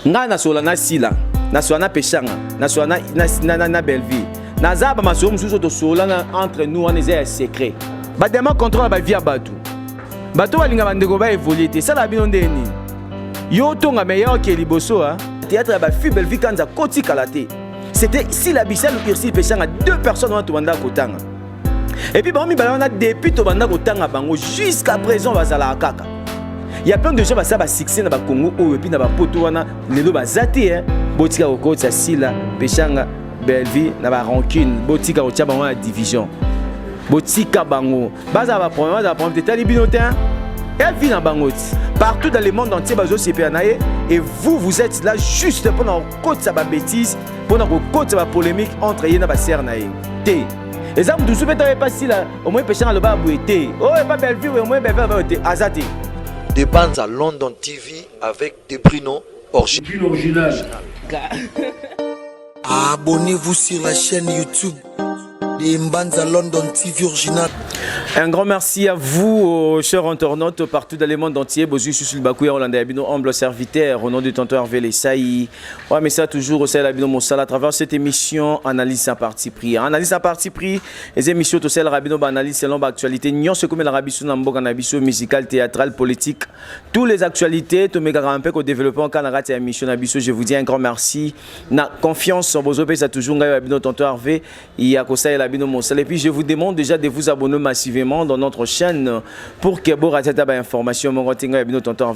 nga na sola na sila na sola na peshanga na sola na Belleville naza ba maso mususu to sola na entre nous on est secret ba dema contrôle ba via batu balinga bandeko ba évoluer te ça la bino ndeni yo tonga meilleur que liboso hein théâtre ba fi Belleville kanza koti kalate c'était si la bisel ou Irsil peshanga deux personnes on to banda kotanga et puis ba mi bala on a depuis to banda kotanga bango jusqu'à présent bazala kaka. Il y a plein de gens qui ont succès dans le Congo et puis dans le poto wana lelo bazati hein botika okotsa sila peshanga Belleville na ba rancune botika otia bango na division botika bango baza ba problème tali binotin et vie na bango partout dans le monde entier bazo sepanaye et vous êtes là juste pour na okotsa ba bêtises pour na okotsa ba polémique entre yena ba sœur na ye té les hommes douce peut pas si là au moins peshanga le ba bouete oh et pas Belleville au moins Belleville va te azati. Des bandes à London TV avec des Bruno original. Abonnez-vous sur la chaîne YouTube des bandes à London TV original. Un grand merci à vous, chers internautes, partout dans le monde entier. Bozu sur le Bakou, Hollandais, Abino, humble serviteur, au nom du tonton Hervé Lessaï. Ouais, mais ça toujours au sein de l'Abino Moussala à travers cette émission Analyse à parti pris. Analyse à parti pris, les émissions au sein de l'Abino Analyse selon l'actualité. Nyon se comme l'Arabie Sounambo, Cannabis, musical, théâtral, politique. Toutes les actualités, tout mes gars, un peu qu'au développement, Canada, et émission Nabiso, je vous dis un grand merci. Na confiance en Bozopé, ça toujours Abino tonton Hervé. Il y a Kosa et l'Abino Moussala. Et puis je vous demande déjà de vous abonner massivement dans notre chaîne pour que vous ayez des informations.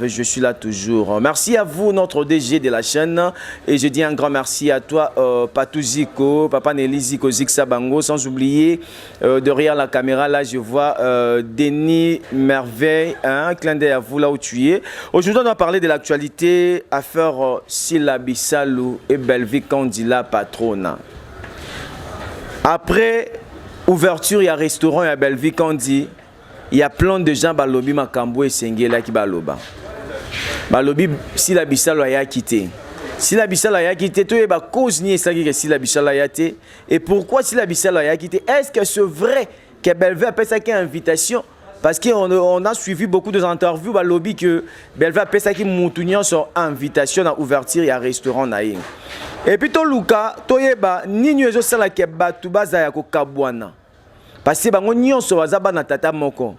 Je suis là toujours. Merci à vous, notre DG de la chaîne. Et je dis un grand merci à toi, Patou Ziko, Papa Nelly Ziko Zixabango. Sans oublier, derrière la caméra, là, je vois Denis Merveille. Un clin d'œil à vous là où tu es. Aujourd'hui, on va parler de l'actualité. Affaire Sila Bissalou et Belleville Kandila Patrona. Après ouverture, il y a restaurant, il y a Belleville Kandi. Il y a plein de gens balobi makambo et sengela qui baloba. Balobi si la bisalo a quitté. Si la bisalo a quitté, tu es ba cause ni ça que si la bisalo a quitté. Et pourquoi si la bisalo a quitté? Est-ce que c'est vrai que Belleville appelle ça qu'une invitation? Parce qu'on a suivi beaucoup d'interviews balobi que Belleville appelle ça qui montounion sur invitation à ouverture et à restaurant naïng. Et puis, Luka, Toyeba, ni nous sala keba tubaza ya kokabwana. Parce que bango nyonso wazaba na tata moko.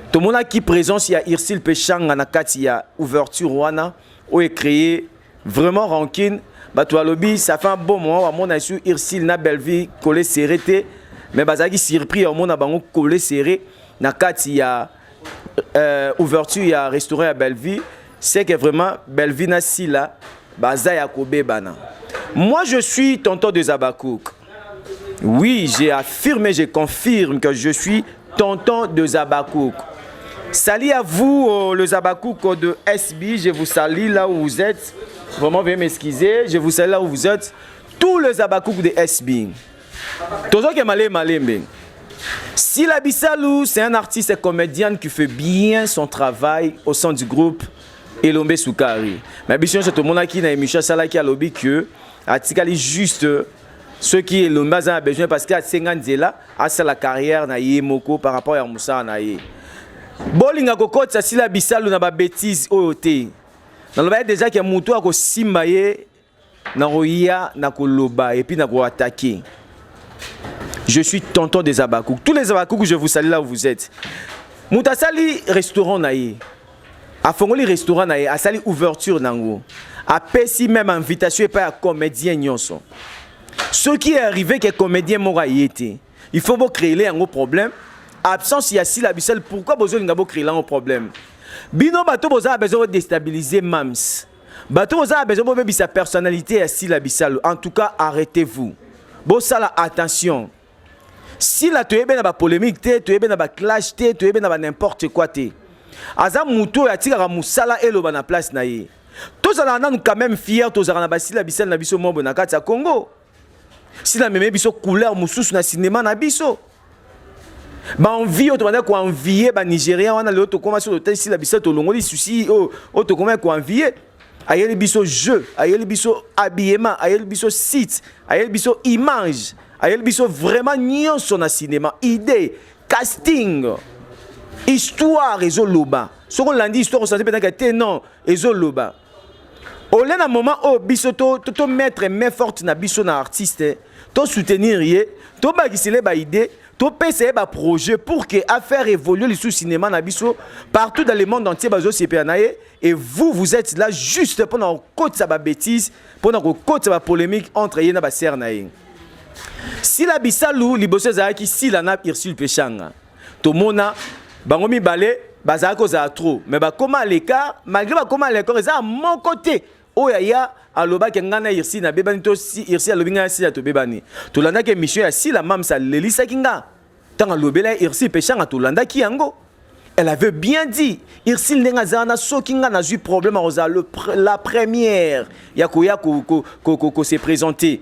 Tout le monde qui présence ya Irsil Peshanga na kati ya ouverture wana ou est créé vraiment rancune. Batu alobi ça fait un bon moment mon a su Irsil na Belleville collé serré mais bazaki surpris au monde a bango collé serré na kati ya ouverture ya restaurant à Belleville, c'est que vraiment Belleville na sila baza ya kobe bana. Moi, je suis tonton de Zabakouk. Oui, j'ai affirmé, je confirme que je suis tonton de Zabakouk. Salut à vous, le Zabakouk de SB. Je vous salue là où vous êtes. Vraiment, veuillez m'excuser. Je vous salue là où vous êtes. Tous les Zabakouk de SB. Sila Bissalou, c'est un artiste et comédien qui fait bien son travail au sein du groupe Elombe Soukari. Mais bien sûr, tout le monde qui n'a émission ça qui a lobby que atikali juste ceux qui Elombe a besoin parce que 50 là a la carrière na yemoko par rapport à Moussa na ye. Bolinga kokotsa Sila Bissalou na ba bêtise oyote. Na loba déjà que muto ako simba ye na roya na koloba et puis na ko attaquer. Je suis tonton des Zabakouk. Tous les Zabakouk, je vous salue là où vous êtes. Moutasali restaurant na ye. A Fongoli restaurant na ye, a sali ouverture nango. A pesi même invitation et pas à comédien nyonso. Ce qui est arrivé que comédien mora yete. Il faut vous créer un gros problème. Absence il y a Sila Bissalou, pourquoi besoin ngabo créer un problème? Bino bato boza a besoin de déstabiliser Mams. Bato boza a besoin de sa personnalité à Sila Bissalou. En tout cas, arrêtez-vous. Bon ça la attention. Si la tu es bien dans la polémique, tu es bien dans la clash, tu es bien dans n'importe quoi. Aza muto ya tika musala eloba na place na ye. Tous ala nanu quand même fier tous ala na basila bisala na biso mombo na kati ya Congo. Si la meme biso couleur mususu na cinéma na biso. Ba envie to bana ko envier ba Nigérien wana le to koma sur l'hôtel si la bisala to longoli souci o to koma ko envier. Ayeli biso jeu, ayeli biso habillement, ayeli biso site, ayeli biso image, ayeli biso vraiment nyonso na cinéma, idée, casting. Histoire ezoloba. Ce qu'on l'a dit histoire on s'entend peut-être non ezoloba. au lena moment oh biso to mettre main forte na biso na artiste to soutenir ye to bagisele ba idée to pese ba projet pour que à faire évoluer le cinéma na biso partout dans le monde entier bazo sepanaye et vous êtes là juste pour na côté ça ba bêtise pour na côté ça ba polémique entre ye na ba sœur na ye si la bisalu liboso za ki si la na Ursule Pechanga to mona bango mi balé bazaka koza trop mais ba koma l'écart malgré ba koma l'écart ça à mon côté oyaya aloba ke ngana Ursule na bebani to si Ursule alobinga si to bebani to landa ke mission ya si la mam sa lelisa kinga tanga lobela Ursule Pechanga to landa ki yango elle avait bien dit Ursule nenga zana so kinga na eu problème à la première ya ko se présenter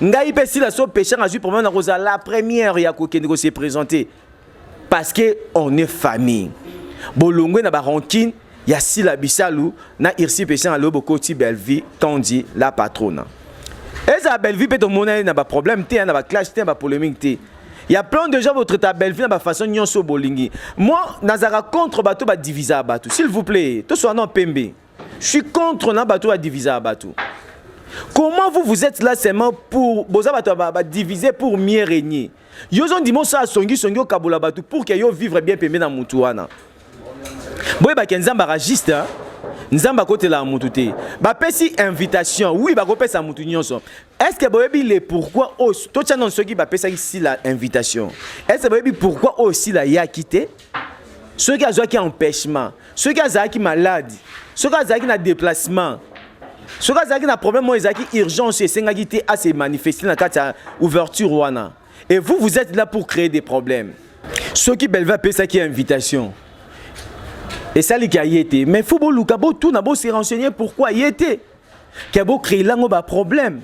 ngai pe si la so Pechanga a eu problème na la première ya ko se présenter parce que on est famille bolongwe na ba rancune ya si la bisalu na Ursule Pechanga lobo koti Belleville tondi la patronne eza Belleville peut monnaie na ba problème té na ba clash té ba polémique té il y a plein de gens votre ta Belleville na ba façon nyonso bolingi moi nazara contre bato ba diviser bato s'il vous plaît to so non pembe je suis contre na bato ba diviser bato. Comment vous êtes là seulement pour boza bato ba diviser pour mieux régner yo zon dimo sa songi o kabula bato pour que yo vivre bien pembe na mutu wana boy ba kenzamba ragiste nzamba côté la mutu te ba pesi invitation oui ba ko pesa mutu nyonso est-ce que boyebi le pourquoi to tchanon soki ba pesa ici la invitation est-ce que boyebi pourquoi aussi la ya quitté ceux qui a qui empêchement ceux qui a qui malade ceux qui a qui na déplacement ceux qui a qui na problème moi qui urgence et senga qui à se manifester na kata ouverture wana et vous êtes là pour créer des problèmes ceux qui belva pesa qui invitation. Et ça, il y a été. Mais il faut se renseigner pourquoi il y a été. Il y a créé un problème.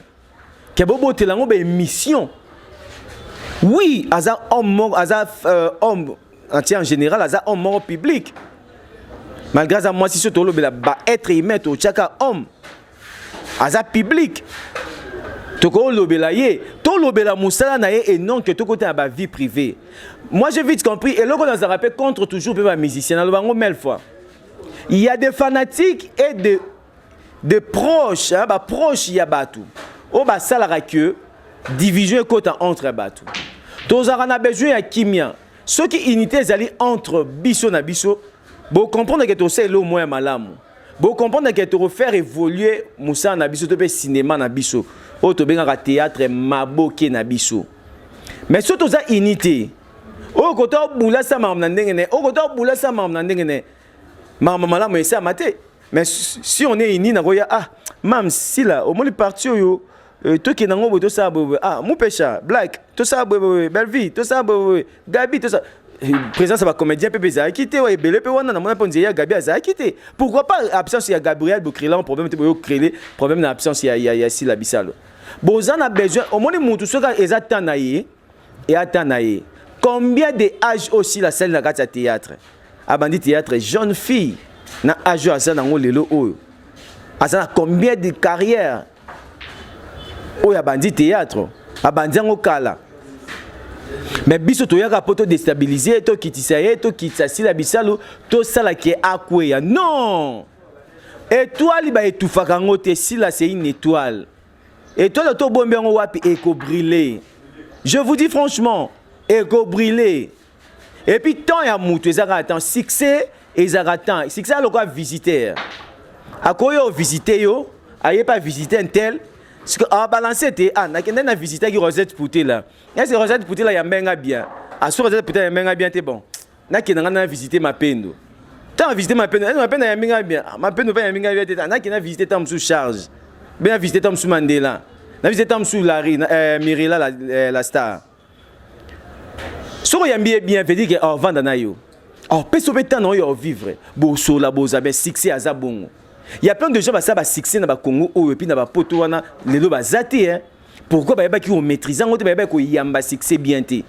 Il y a une mission. Oui, il y a un homme en général, il y a un homme mort public. Malgré ça, moi, si je suis être humain, chaque homme, il y a un public. Toko lobela ye, to lobela musala na ye et non que to côté à vie privée. Moi j'ai vite compris et là on a rappelé contre toujours les musiciens dans le bango mille fois. Il y a des fanatiques et des proches, hein, proches il y a batu. O ba salara que division côté entre batu. To zarana besoin ya kimia. Ceux qui unité zali entre biso na biso, bo comprendre que to c'est le moins malamu. Bo comprendre que to faire évoluer musa na biso to be cinéma na biso. O to benga théâtre maboke na biso. Mais surtout za unité. O ko to bula sa mam na ndengene, o ko to bula sa mam na ndengene. Mama malamu esa maté. Mais si on est unis na koya ah mam si là au moins parti yo to ki nango to sa bo ah mu pecha black to sa bo Belleville to sa bo Gabi to sa présence va comédien Pepe za quitté ouais belé pe wana na mona ponzi ya Gabi za quitté pourquoi pas absence ya Gabriel Bokrila un problème te bo créer problème na absence ya si la bisalo bozana besoin au moins mutu soka ezata na ye et atanaye combien de âge aussi la salle na kata théâtre abandi théâtre jeune fille na âge asa na ngolelo oyo asa combien de carrière oyo abandi théâtre abandi ngo kala. Mais biso to yaka poto déstabiliser to kitisa ye to kitisa la bisalo to sala ki akweya non étoile ba etufaka ngote si la c'est une étoile étoile to bombe ngo wapi eko briller je vous dis franchement eko briller et puis tant ya mutu ezaka attend succès ezaka attend succès aloko visiter akoyo visiter yo aye pas visiter un tel. Parce que à balancer t'es ah na visiter qui Rosette Pouté là est-ce que Rosette Pouté là ya menga bien à sur Rosette Pouté ya menga bien t'es bon na ki na visiter ma pendo t'as visiter ma pendo ya menga bien ma pendo pas ya menga bien t'es na ki na visiter tam sous charge bien visiter tam sous Mandela na visiter tam sous Larry Mirela la star so ya bien veut dire que oh vendre na yo oh peso betan no yo vivre bo so la bo za ben succès azabongo. Il y a plein de gens qui ont succès dans le Congo et puis dans le poto les deux zaté hein. Pourquoi ba yeba ki on maîtrise on te ba yeba ko yamba succès bien té.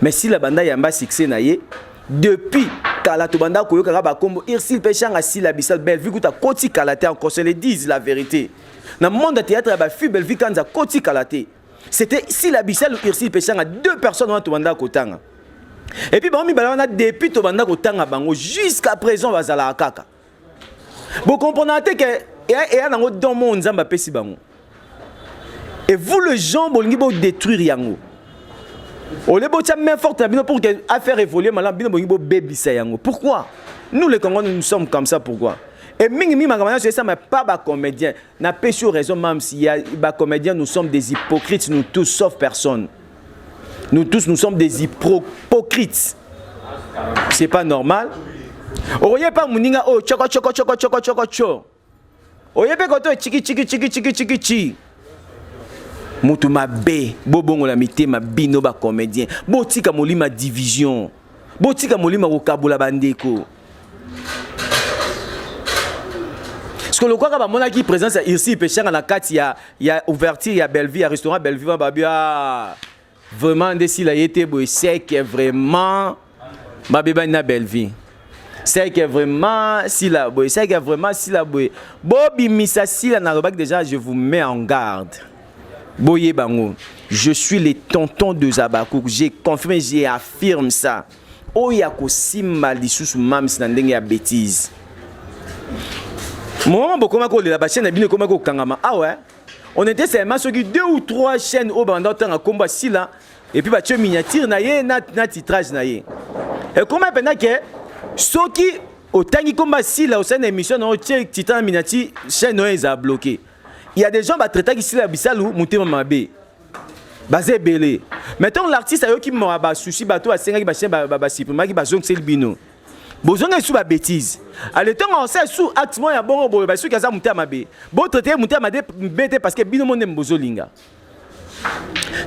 Mais si la banda yamba succès na ye depuis kala to banda ko yoka ba kombo Ursule Pechanga si la bisal Belleville kuta koti kalaté encore se le disent la vérité. Dans le monde de théâtre ba fi Belleville kanza koti kalaté. C'était si la bisal Ursule Pechanga deux personnes on to banda ko tanga. Et puis ba mi bala na depuis to banda ko tanga bango jusqu'à présent bazala kaka. Vous comprenez que et nango dans mon nzamba pesi bango. Et vous les gens bolingi bo détruire yango. Au lieu de main forte pour faire évoluer malam bino bolingi bo bébisa yango. Pourquoi? Nous les Congolais nous sommes comme ça, pourquoi? Et mingi magamana c'est ça mais pas ba comédien. Na péché raison même s'il y a ba comédien nous sommes des hypocrites nous tous sauf personne. Nous tous nous sommes des hypocrites. C'est pas normal. Oye pas muninga oh choko choko choko choko choko choko. Oye pe koto chiki chiki chiki chiki chiki chiki. Mutu mabe bobongo la mité ma bino ba comédien. Botika molima division. Botika molima kokabula bandeko. Parce que le quoi que qui présence ici pêchant à la carte il y a ouverture il y a Belleville il y a restaurant Belleville babia vraiment d'ici là il était beau c'est que vraiment babia na Belleville. C'est que vraiment si la boy c'est que vraiment si la boy Bobby Missa si la na déjà je vous mets en garde. Boye bango, je suis le tonton de Zabakou, j'ai confirmé, j'ai affirme ça. Oya ko simba lisusu mam sinandenge ya bêtise. Moi bokoma ko la chaîne bino koma ko kangama. Ah ouais. On était seulement sur 2 ou 3 chaînes au banda temps à combat si là et puis ba tu miniature na ye na titrage na ye. Et comment pendant que soki au tangi combat si là au sein émission na titre miniature chaîne no est bloqué. Il y a des gens qui traitent ici la bisalou mutema mabe. Basé belé. Mettons l'artiste qui m'a ba souci bateau à 5 ba chien ba sipima qui ba zong c'est le bino. Bozong est sous la bêtise. À le temps on sait sous actement ya bon bo ba sous kaza mutema mabe. Bo traiter mutema mabe bête parce que bino mon nem bozolinga.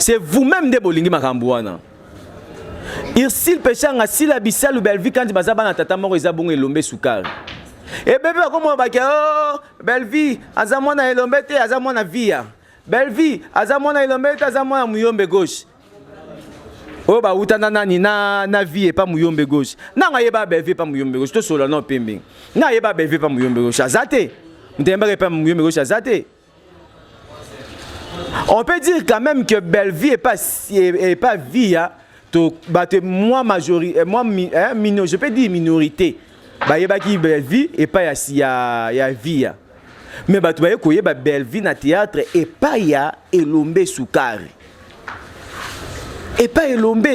C'est vous-même de bolingi makambouana. Irsil pechanga si la bisalou belvi quand bazaba na tata moko eza bongo elombe sukari. Et bébé comme on va oh Belleville azamona elombete azamona via Belleville azamona elombete azamona muyombe gauche oh ba utana nani na vie et pas muyombe gauche na ngayeba Belleville pas muyombe gauche to solo non pembe na yeba Belleville pas muyombe gauche azate ndemba pas muyombe gauche azate. On peut dire quand même que Belleville est pas via to batte moi majorité moi je peux dire minorité. Bah yeba qui Belleville et pas ya via mais bah tu voyez que yeba Belleville na théâtre et pas ya elombe sukari et pas elombe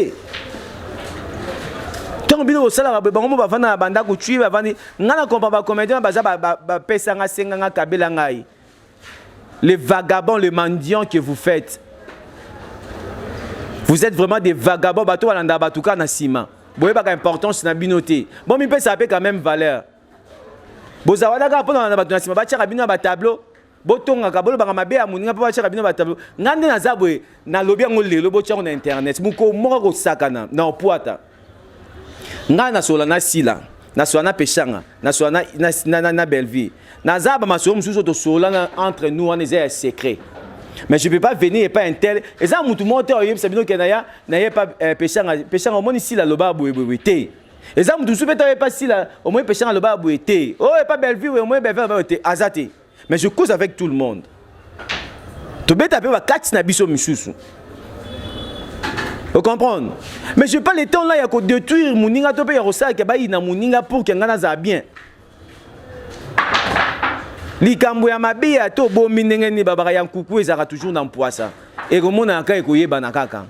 tant bino au sala ba bango ba vana banda ko tui ba vani ngana kompa ba comédien ba za ba pesa nga senga nga kabela ngai les vagabonds les mendiants que vous faites vous êtes vraiment des vagabonds bato alanda batuka na sima. Boye pas d'importance na binoté. Bon mi peut ça peut quand même valeur. Bozawada ka pona na batuna sima ba tchaka bino ba tableau. Botonga ka bolo ba mabe amuninga pa ba tchaka bino ba tableau. Ngande na zabwe na lobi ngo lelo bo tchaka na internet. Muko moko sakana na poata. Nga na sola na sila. Na sola na pechanga. Na sola na Belleville. Na zaba maso mususo to sola entre nous on est secret. Mais je ne peux pas venir et pas un tel. Et ça, tout le monde n'a pas péché au moins ici, la loba bouété. Et ça, tout le monde n'a pas ici, au moins péché à loba bouété. Oh, et pas Belleville, au moins Belleville bouété. Azaté. Mais je cause avec tout le monde. Tu peux taper 4 nabiso misusu. Vous comprenez? Mais je n'ai pas le temps là, il y a que détruire mon ninga, il y a ça qui est na mon ninga pour qu'il y ait bien. Likambo ya mabia to bombi ndenge ni babaka ya nkuku ezaka toujours na mpoasa et komona ka ekoyeba na kaka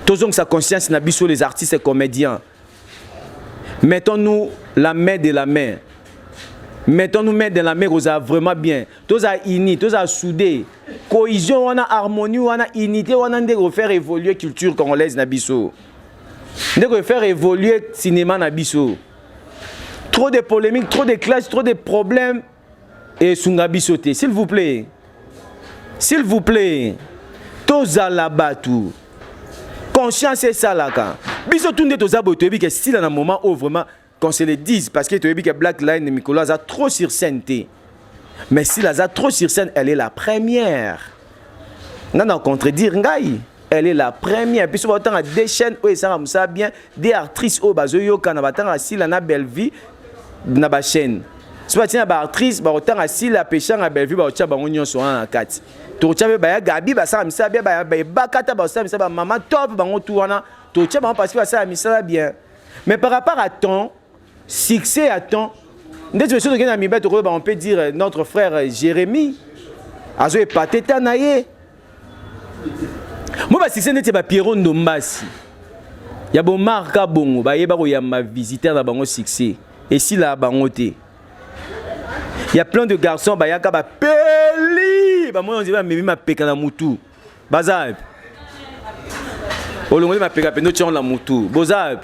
tozong sa conscience na biso les artistes et comédiens mettons-nous la main de la main mettons-nous main de la main oza vraiment bien toza uni toza soudé cohésion wana harmonie wana unité wana ndeko faire évoluer culture congolaise na biso ndeko faire évoluer cinéma na biso. Trop de polémiques, trop de clashes, trop de problèmes. Et Sungabi sauté. S'il vous plaît. S'il vous plaît. Toza la batu. Conscience et ça là. Biso tunde toza boto. Et que si dans un moment où vraiment, qu'on se le dise, parce que tu as vu que Black Line et Nicolas a trop sur scène. Mais si la a trop sur scène, elle est la première. Non, non, contredire Ngaï. Elle est la première. Puis, on a des chaînes où ça va bien, des actrices au bazoyo, quand on a si la Belleville. Na ba chaîne soit tiens ba actrice ba autant assis la péchant à Belleville ba tia ba onyon so en 4 to tia ba ya gabi ba sa misa bien ba kata ba sa misa ba maman top ba on tout wana to tia ba parce que ça misa bien mais par rapport à ton succès à ton On peut dire notre frère Jérémy. Azo est pateta naye. Moi, si c'est un Pierrot Ndombasi. Il y a bon marque bongo, il y a ma visiteur dans bango succès. Et si là bangoté. Il y a plein de garçons, il y a un peli. Moi on dit mais ma peka na mutu. Bazab. Olongoli ma peka peno tchon la mutu. Bozab.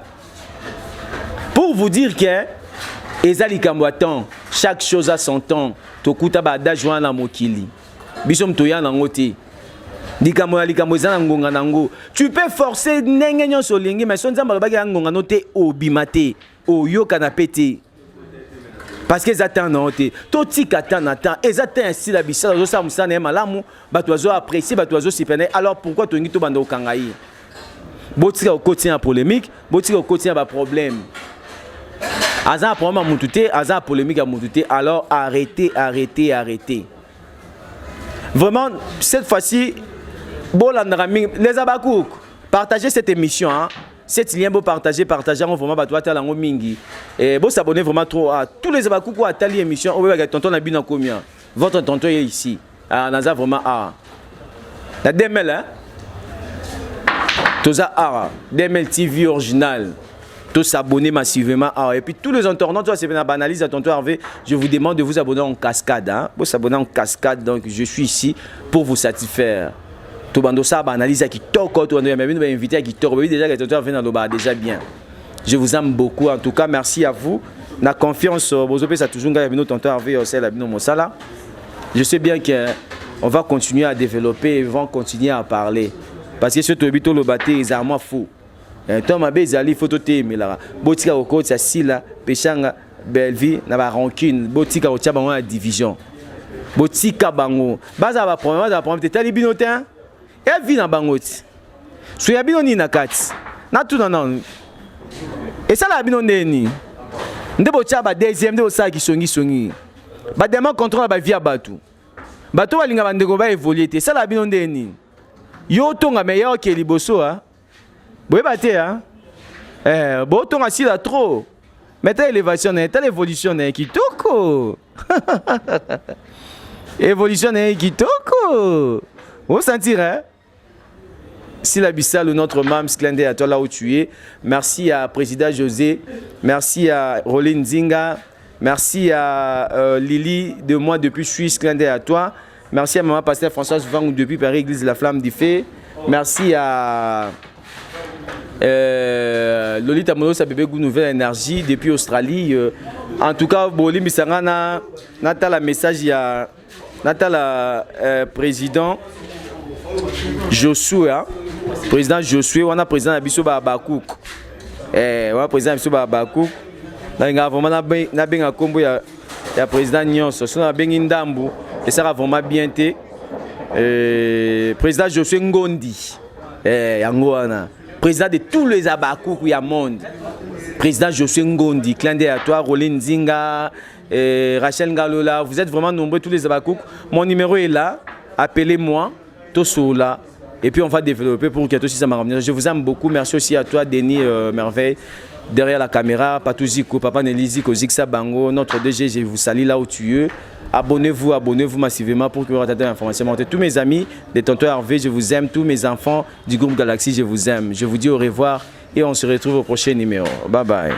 Pour vous dire que ezali kamboatan, chaque chose a son temps. Tokuta ba da joan la mokili. Bisom toya na ngote. Tu peux forcer nengenyo solingi mais son zamba ba ngonga note obimate o yo kanapete. Parce que attendent note. Toti katan attend. Ils attendent si la bissa zo sa musana malamu, batozo apprécier, batozo sipene. Alors pourquoi to ngito bando kangai? Botika au quotidien polémique, botika au quotidien ba problème. Aza problème à mututé, aza polémique à mututé. Alors arrêtez. Vraiment cette fois-ci les abakouk, partagez cette émission, hein. Cette lien, partagez vraiment batouata mingi. Et vous s'abonnez vraiment trop à tous les abakouk ou à tali émission. Tonton Nabina combien? Votre tonton est ici. Ah, Naza vraiment ah. La DML, hein? Toza ah, DML TV original. Tous s'abonner massivement. Ah, et puis tous les internautes, c'est une analyse à tonton Hervé. Je vous demande de vous abonner en cascade, hein. Vous s'abonner en cascade, donc je suis ici pour vous satisfaire. Tout bando ça analyse qui toko tout bando même invité qui toko déjà que tout vient dans déjà bien. Je vous aime beaucoup en tout cas merci à vous. La confiance vous ça toujours gars nous tonton Hervé c'est la bino mosala. Je sais bien que on va continuer à développer et vont continuer à parler parce que ce tobito le baté ils armes fou. Tant ma belle ali photo té mais là botika au côté ça si là pechanga Belleville na ba rancune botika au tia bango la division. Botika bango baza ba problème tali binotin. Et vie dans bangoti. So ya bino ni nakati. Na tout non. Et ça la bino ndeni. Ndebo tia ba deuxième de ça qui songi. Ba demain contrôle ba via batu. Bato balinga bandeko ba évoluer te. Ça la bino ndeni. Yo tonga meilleur que liboso hein. Boye baté hein. Bo tonga si la trop. Mais ta élévation ta évolution qui toko. Évolution qui toko. Vous sentirez hein? Si la Bissal ou notre Mams Clin d'œil à toi là où tu es. Merci à Président José. Merci à Roline Zinga. Merci à Lily de moi depuis Suisse. Clin d'œil à toi. Merci à Maman Pasteur Françoise Vang depuis Paris Église de la Flamme du Fée. Merci à Lolita Mono sa bébé Goût Nouvelle Énergie depuis Australie. En tout cas, Boli Misangana Natala message il y a Natala président Joshua. Président Josué, on a président Abisso Babakouk. On a président Abisso Babakouk. On a vraiment un combo, il y a président Nyonso. On a bien Ndambu. Et ça va vraiment bien été. Président Josué Ngondi. Président de tous les Abakouk il y a monde. Président Josué Ngondi. Clin d'œil à toi, Roline Zinga, Rachel Ngalola. Vous êtes vraiment nombreux, tous les Abakouk. Mon numéro est là. Appelez-moi. Tosso là. Et puis on va développer pour que tout ça m'amène. Je vous aime beaucoup. Merci aussi à toi, Denis Merveille, derrière la caméra. Patouziko, Papa Nelisi, Koziksa Bango, notre DG, je vous salue là où tu es. Abonnez-vous massivement pour que vous rattrapez l'information. Tous mes amis des tontons Hervé, je vous aime. Tous mes enfants du groupe Galaxy, je vous aime. Je vous dis au revoir et on se retrouve au prochain numéro. Bye bye.